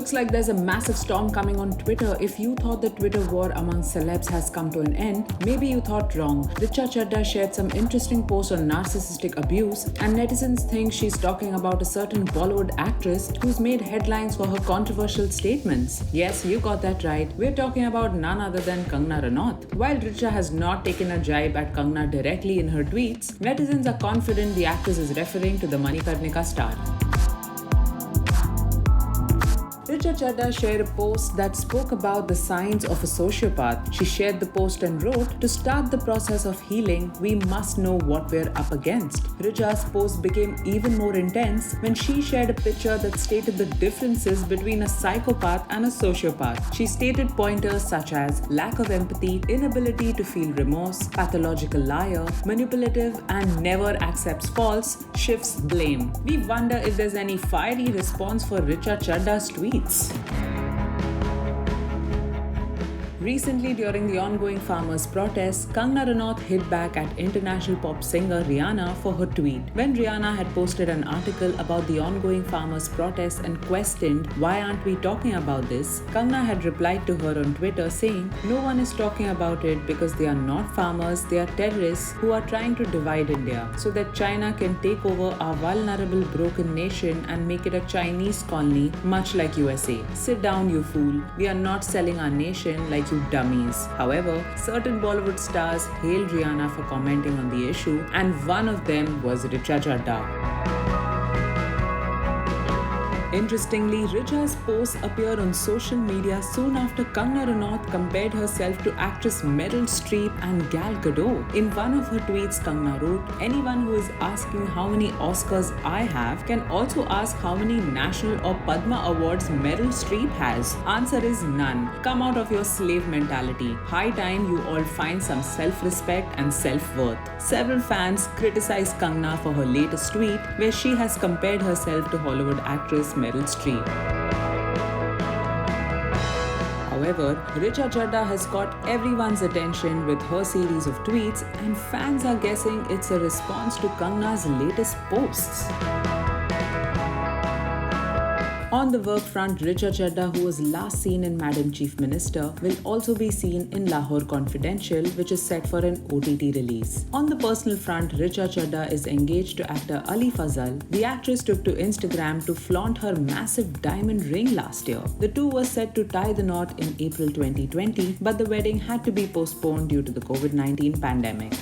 Looks like there's a massive storm coming on Twitter. If you thought the Twitter war among celebs has come to an end, maybe you thought wrong. Richa Chadda shared some interesting posts on narcissistic abuse, and netizens think she's talking about a certain Bollywood actress who's made headlines for her controversial statements. Yes, you got that right. We're talking about none other than Kangana Ranaut. While Richa has not taken a jibe at Kangana directly in her tweets, netizens are confident the actress is referring to the Manikarnika star. Richa Chadda shared a post that spoke about the signs of a sociopath. She shared the post and wrote, "To start the process of healing, we must know what we're up against." Richa's post became even more intense when she shared a picture that stated the differences between a psychopath and a sociopath. She stated pointers such as lack of empathy, inability to feel remorse, pathological liar, manipulative, and never accepts false, shifts blame. We wonder if there's any fiery response for Richa Chadda's tweet. Recently, during the ongoing farmers' protests, Kangana Ranaut hit back at international pop singer Rihanna for her tweet. When Rihanna had posted an article about the ongoing farmers' protests and questioned why aren't we talking about this, Kangana had replied to her on Twitter saying, "No one is talking about it because they are not farmers, they are terrorists who are trying to divide India so that China can take over our vulnerable broken nation and make it a Chinese colony much like USA. Sit down, you fool. We are not selling our nation like you dummies." However, certain Bollywood stars hailed Rihanna for commenting on the issue, and one of them was Richa Chadda. Interestingly, Richa's posts appeared on social media soon after Kangana Ranaut compared herself to actress Meryl Streep and Gal Gadot. In one of her tweets, Kangana wrote, "Anyone who is asking how many Oscars I have can also ask how many national or Padma awards Meryl Streep has. Answer is none. Come out of your slave mentality. High time you all find some self-respect and self-worth." Several fans criticized Kangana for her latest tweet, where she has compared herself to Hollywood actress Meryl Streep. However, Richa Chadda has got everyone's attention with her series of tweets, and fans are guessing it's a response to Kangana's latest posts. On the work front, Richa Chadda, who was last seen in Madam Chief Minister, will also be seen in Lahore Confidential, which is set for an OTT release. On the personal front, Richa Chadda is engaged to actor Ali Fazal. The actress took to Instagram to flaunt her massive diamond ring last year. The two were set to tie the knot in April 2020, but the wedding had to be postponed due to the COVID-19 pandemic.